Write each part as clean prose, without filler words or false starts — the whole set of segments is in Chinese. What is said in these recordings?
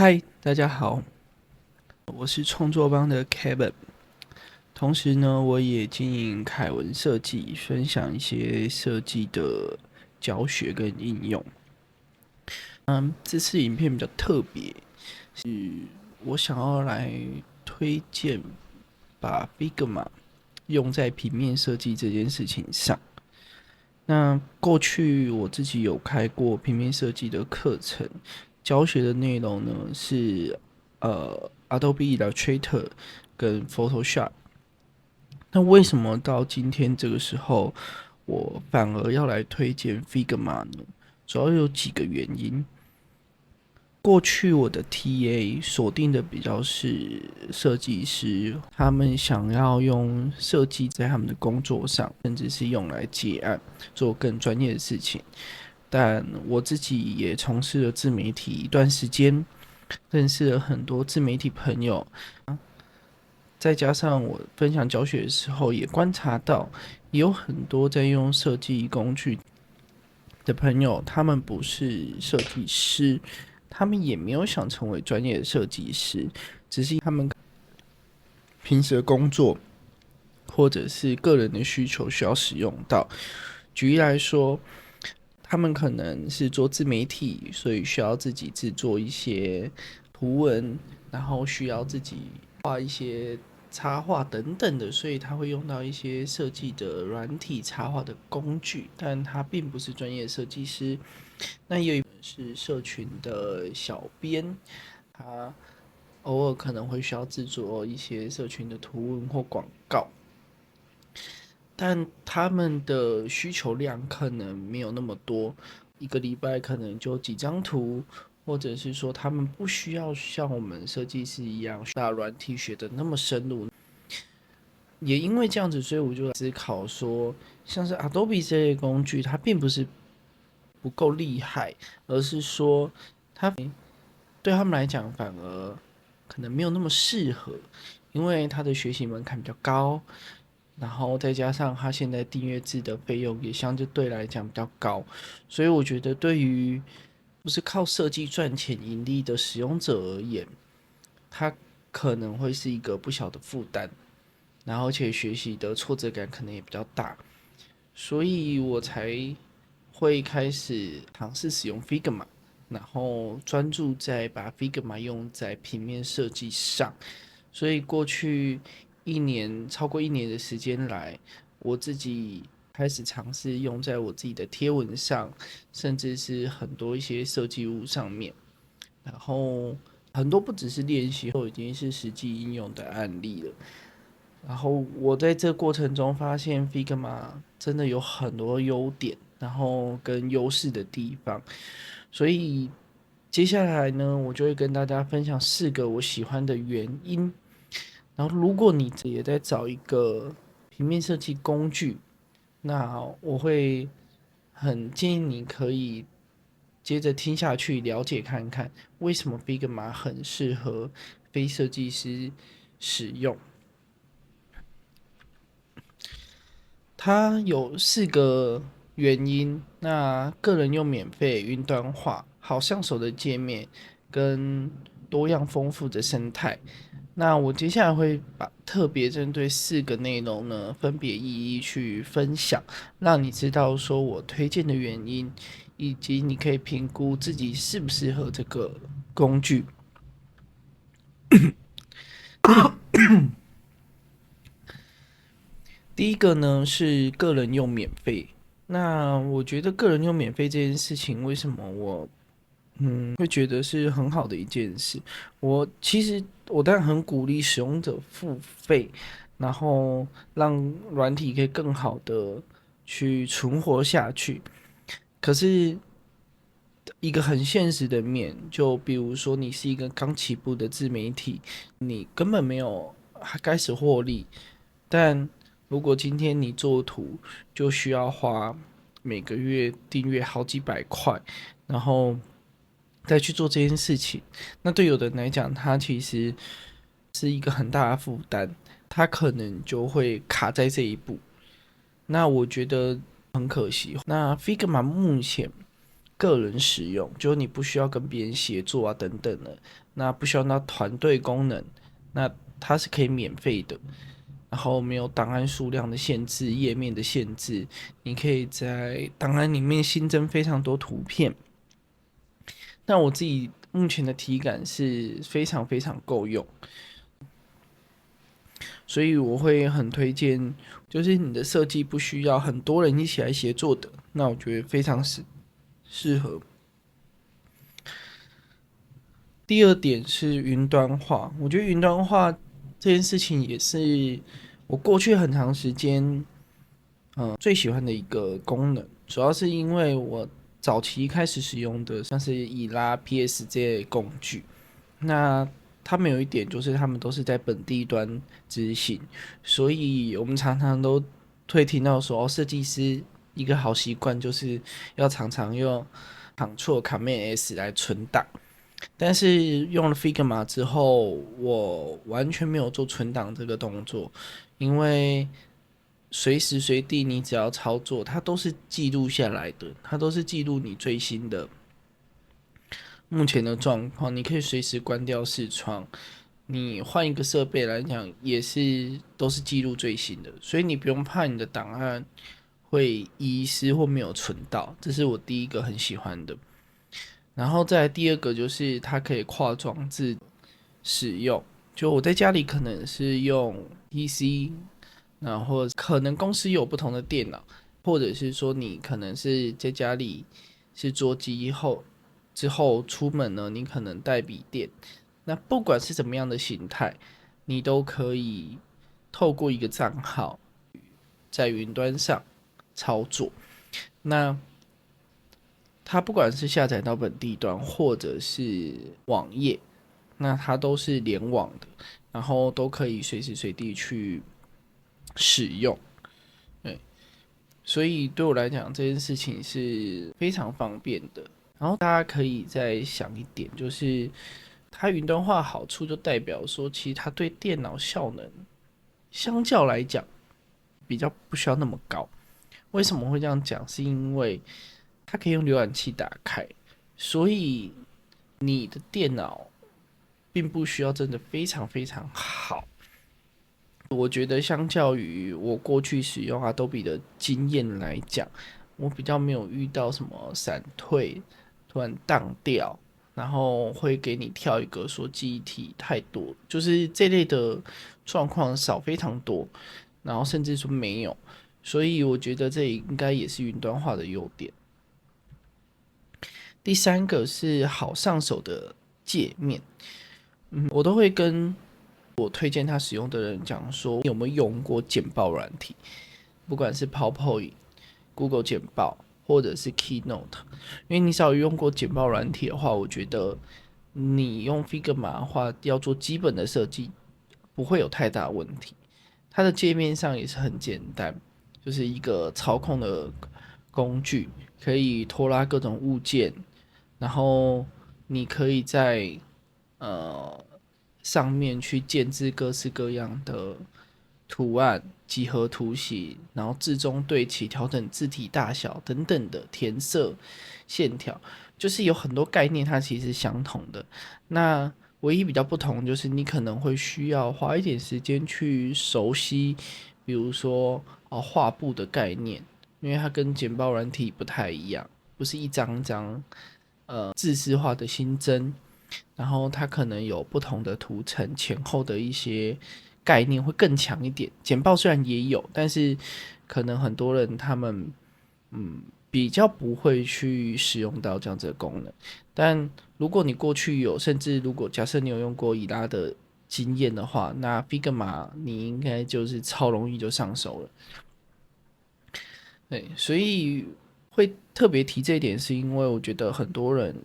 嗨，大家好，我是创作邦的 Kevin，同时呢，我也经营凯文设计，分享一些设计的教学跟应用。这次影片比较特别，我想要来推荐把 Figma 用在平面设计这件事情上。那过去我自己有开过平面设计的课程，教学的内容呢是Adobe Illustrator 跟 Photoshop。那为什么到今天这个时候，我反而要来推荐 Figma 呢？主要有几个原因。过去我的 TA 锁定的比较是设计师，他们想要用设计在他们的工作上，甚至是用来接案，做更专业的事情。但我自己也从事了自媒体一段时间，认识了很多自媒体朋友，再加上我分享教学的时候，也观察到也有很多在用设计工具的朋友，他们不是设计师，他们也没有想成为专业的设计师，只是他们平时的工作或者是个人的需求需要使用到。举例来说，他们可能是做自媒体，所以需要自己制作一些图文，然后需要自己画一些插画等等的，所以他会用到一些设计的软体插画的工具，但他并不是专业设计师。那也有一是社群的小编，他偶尔可能会需要制作一些社群的图文或广告，但他们的需求量可能没有那么多，一个礼拜可能就几张图，或者是说他们不需要像我们设计师一样把软体学的那么深入。也因为这样子，所以我就思考说，像是 Adobe 这类工具，它并不是不够厉害，而是说它对他们来讲反而可能没有那么适合，因为它的学习门槛比较高，然后再加上它现在订阅制的费用也相对来讲比较高，所以我觉得对于不是靠设计赚钱盈利的使用者而言，它可能会是一个不小的负担，然后而且学习的挫折感可能也比较大，所以我才会开始尝试使用 Figma，然后专注在把 Figma 用在平面设计上。所以过去超过一年的时间来，我自己开始尝试用在我自己的贴文上，甚至是很多一些设计物上面。然后很多不只是练习，都已经是实际应用的案例了。然后我在这过程中发现 Figma 真的有很多优点，然后跟优势的地方，所以接下来呢，我就会跟大家分享4个我喜欢的原因。然后，如果你也在找一个平面设计工具，那我会很建议你可以接着听下去，了解看看为什么 Figma 很适合非设计师使用。它有4个原因，那个人用免费、云端化、好上手的界面跟多样丰富的生态。那我接下来会把特别针对4个内容呢，分别一一去分享，让你知道说我推荐的原因，以及你可以评估自己适不适合这个工具。第一个呢是个人用免费，那我觉得个人用免费这件事情，为什么我会觉得是很好的一件事？其实我当然很鼓励使用者付费，然后让软体可以更好的去存活下去。可是一个很现实的面，就比如说你是一个刚起步的自媒体，你根本没有还开始获利，但如果今天你做图就需要花每个月订阅好几百块，然后再去做这件事情，那对有的人来讲，他其实是一个很大的负担，他可能就会卡在这一步。那我觉得很可惜。那 Figma 目前个人使用，就是你不需要跟别人协作啊等等的，那不需要那团队功能，那它是可以免费的。然后没有档案数量的限制、页面的限制，你可以在档案里面新增非常多图片。那我自己目前的体感是非常非常够用，所以我会很推荐，就是你的设计不需要很多人一起来协作的，那我觉得非常适合。第二点是云端化，我觉得云端化这件事情也是我过去很长时间最喜欢的一个功能，主要是因为我早期开始使用的像是以拉、PS 这些工具，那他们有一点就是他们都是在本地端执行，所以我们常常都会听到说，设计师一个好习惯就是要常常用 Ctrl+Command+S 来存档。但是用了 Figma 之后，我完全没有做存档这个动作，因为随时随地你只要操作，它都是记录下来的，它都是记录你最新的目前的状况。你可以随时关掉视窗，你换一个设备来讲，也是都是记录最新的，所以你不用怕你的档案会遗失或没有存到，这是我第一个很喜欢的。然后再来第二个就是它可以跨装置使用，就我在家里可能是用 PC，然后可能公司有不同的电脑，或者是说你可能是在家里是桌机之后出门呢，你可能带笔电，那不管是怎么样的形态，你都可以透过一个账号在云端上操作。那它不管是下载到本地端或者是网页，那它都是联网的，然后都可以随时随地去使用。对，所以对我来讲这件事情是非常方便的。然后大家可以再想一点，就是它云端化好处就代表说，其实它对电脑效能相较来讲比较不需要那么高。为什么会这样讲？是因为它可以用浏览器打开，所以你的电脑并不需要真的非常非常好。我觉得相较于我过去使用 Adobe 的经验来讲，我比较没有遇到什么闪退、突然当掉，然后会给你跳一个说记忆体太多，就是这类的状况少非常多，然后甚至说没有，所以我觉得这应该也是云端化的优点。第三个是好上手的界面，我都会跟我推荐他使用的人讲说，有没有用过简报软体，不管是 PowerPoint、Google 简报或者是 Keynote，因为你只要用过简报软体的话，我觉得你用 Figma 的话要做基本的设计不会有太大问题。它的界面上也是很简单，就是一个操控的工具，可以拖拉各种物件，然后你可以在呃上面去建置各式各样的图案、几何图形，然后置中对齐、调整字体大小等等的填色、线条，就是有很多概念它其实是相同的。那唯一比较不同就是你可能会需要花一点时间去熟悉，比如说画布的概念，因为它跟简报软体不太一样，不是一张一张自式化的新增，然后它可能有不同的图层前后的一些概念会更强一点。简报虽然也有，但是可能很多人他们比较不会去使用到这样子的功能。但如果你过去有，甚至如果假设你有用过以拉的经验的话，那 Figma 你应该就是超容易就上手了。对，所以会特别提这一点，是因为我觉得很多人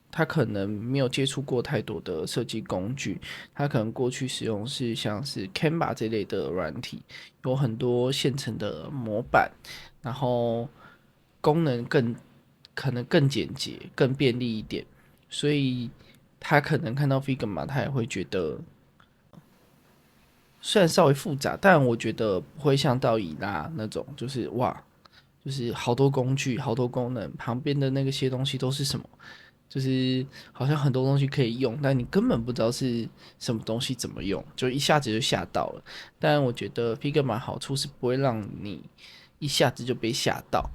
他可能没有接触过太多的设计工具，他可能过去使用是像是 Canva 这类的软体，有很多现成的模板，然后功能可能更简洁、更便利一点，所以他可能看到 Figma，他也会觉得虽然稍微复杂，但我觉得不会像到以拉那种，就是哇，就是好多工具、好多功能，旁边的那些东西都是什么？就是好像很多东西可以用，但你根本不知道是什么东西怎么用，就一下子就吓到了。但我觉得 Figma 好处是不会让你一下子就被吓到。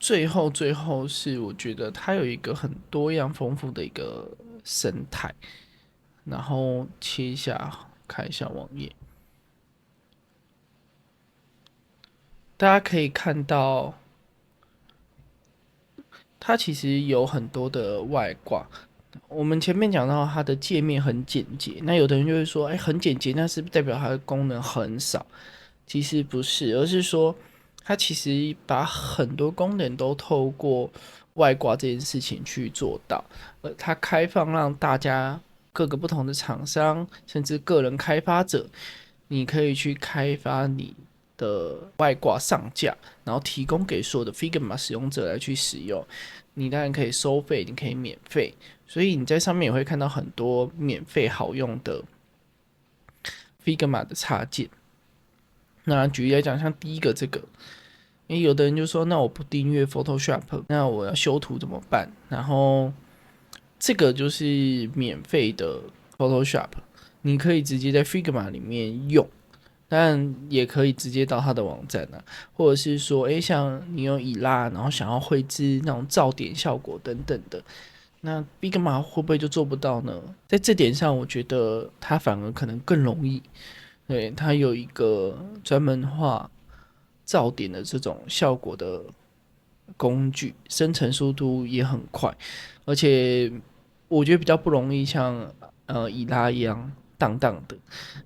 最后是我觉得它有一个很多样丰富的一个生态。然后切一下，看一下网页，大家可以看到，它其实有很多的外挂。我们前面讲到它的界面很简洁，那有的人就会说，很简洁，那是不是代表它的功能很少？其实不是，而是说它其实把很多功能都透过外挂这件事情去做到，它开放让大家各个不同的厂商，甚至个人开发者，你可以去开发你的外挂上架，然后提供给所有的 Figma 使用者来去使用。你当然可以收费，你可以免费，所以你在上面也会看到很多免费好用的 Figma 的插件。那举例来讲，像第一个这个，有的人就说，那我不订阅 Photoshop， 那我要修图怎么办？然后这个就是免费的 Photoshop， 你可以直接在 Figma 里面用，但也可以直接到他的网站啊，或者是说，像你用以拉，然后想要绘制那种噪点效果等等的，那 Figma 会不会就做不到呢？在这点上，我觉得它反而可能更容易。对，它有一个专门画噪点的这种效果的工具，生成速度也很快，而且我觉得比较不容易像以拉一样荡荡的。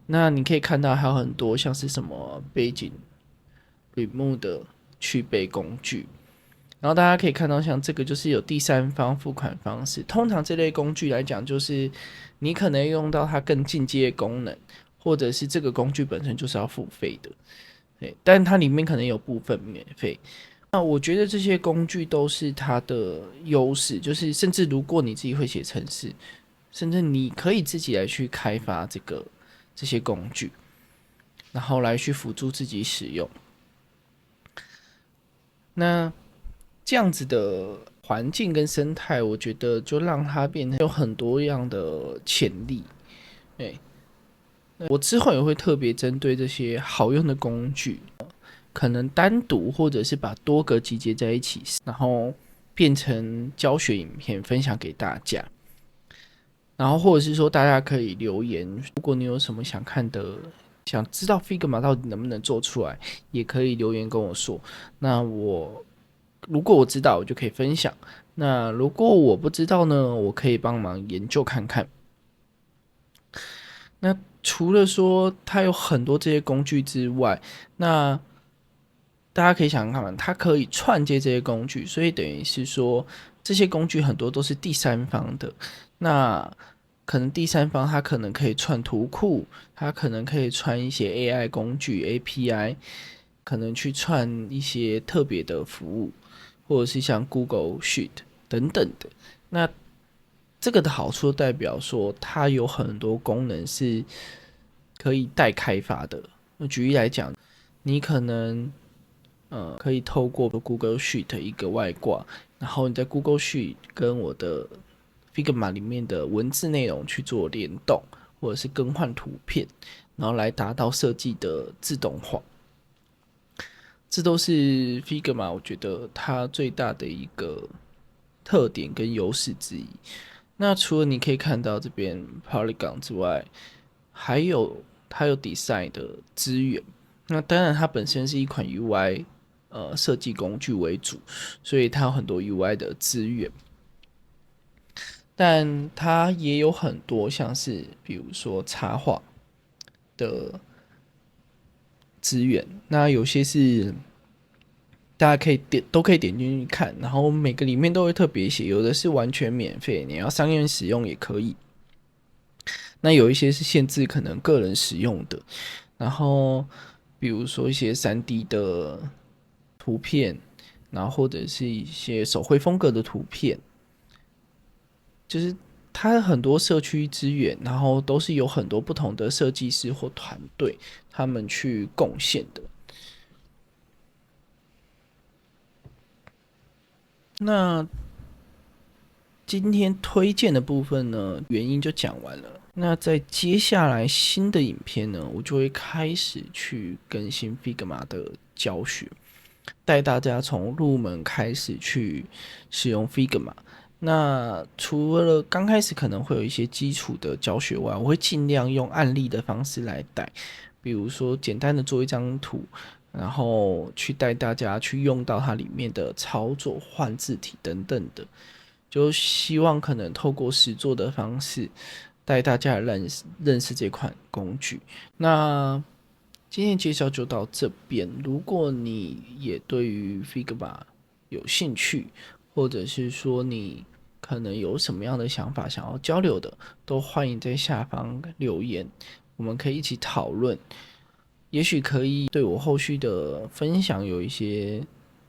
那你可以看到还有很多像是什么背景remove 的去背工具，然后大家可以看到像这个就是有第三方付款方式。通常这类工具来讲，就是你可能用到它更进阶的功能，或者是这个工具本身就是要付费的，但它里面可能有部分免费。那我觉得这些工具都是它的优势，就是甚至如果你自己会写程式，甚至你可以自己来去开发这些工具，然后来去辅助自己使用。那这样子的环境跟生态，我觉得就让它变成有很多样的潜力。我之后也会特别针对这些好用的工具，可能单独或者是把多个集结在一起，然后变成教学影片分享给大家。然后或者是说大家可以留言，如果你有什么想看的，想知道 Figma 到底能不能做出来，也可以留言跟我说。那如果我知道，我就可以分享；那如果我不知道呢，我可以帮忙研究看看。那除了说它有很多这些工具之外，那大家可以想想看，它可以串接这些工具，所以等于是说这些工具很多都是第三方的。那可能第三方它可能可以串图库，它可能可以串一些 AI 工具 API， 可能去串一些特别的服务，或者是像 Google Sheet 等等的。那这个的好处代表说，它有很多功能是可以待开发的。那举例来讲，你可能可以透过 Google Sheet 一个外挂，然后你在 Google Sheet 跟我的 Figma 里面的文字内容去做联动，或者是更换图片，然后来达到设计的自动化。这都是 Figma 我觉得它最大的一个特点跟优势之一。那除了你可以看到这边 Polygon 之外，还有它有 Design 的资源。那当然，它本身是一款 UI 设计工具为主，所以它有很多 UI 的资源。但它也有很多像是比如说插画的资源，那有些是大家都可以点进去看，然后每个里面都会特别写，有的是完全免费，你要商业使用也可以。那有一些是限制可能个人使用的，然后比如说一些3D 的图片，然后或者是一些手绘风格的图片，就是它很多社区资源，然后都是有很多不同的设计师或团队他们去贡献的。那今天推荐的部分呢，原因就讲完了。那在接下来新的影片呢，我就会开始去更新 Figma 的教学，带大家从入门开始去使用 Figma。那除了刚开始可能会有一些基础的教学外，我会尽量用案例的方式来带，比如说简单的做一张图，然后去带大家去用到它里面的操作、换字体等等的。就希望可能透过实作的方式带大家认识这款工具。那今天介绍就到这边。如果你也对于 Figma 有兴趣，或者是说你可能有什么样的想法想要交流的，都欢迎在下方留言，我们可以一起讨论。也许可以对我后续的分享有一些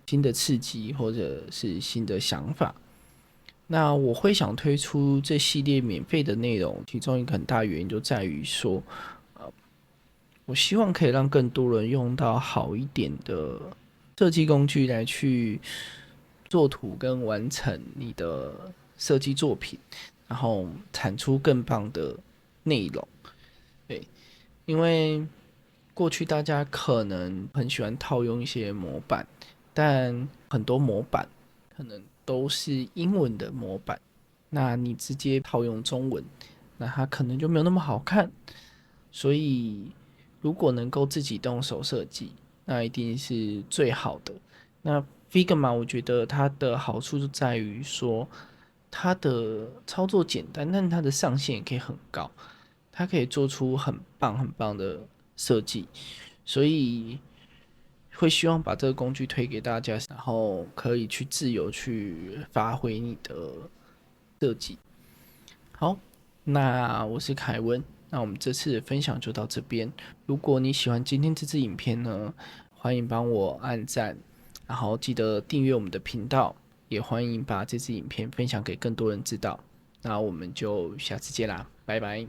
新的刺激，或者是新的想法。那我会想推出这系列免费的内容，其中一个很大原因就在于说，我希望可以让更多人用到好一点的设计工具来去做图跟完成你的设计作品，然后产出更棒的内容。对，因为过去大家可能很喜欢套用一些模板，但很多模板可能都是英文的模板，那你直接套用中文，那它可能就没有那么好看。所以，如果能够自己动手设计，那一定是最好的。那 Figma 我觉得它的好处就在于说，它的操作简单，但它的上限也可以很高，它可以做出很棒很棒的设计，所以会希望把这个工具推给大家，然后可以去自由去发挥你的设计。好，那我是凯文，那我们这次的分享就到这边。如果你喜欢今天这支影片呢，欢迎帮我按赞，然后记得订阅我们的频道，也欢迎把这支影片分享给更多人知道。那我们就下次见啦，拜拜。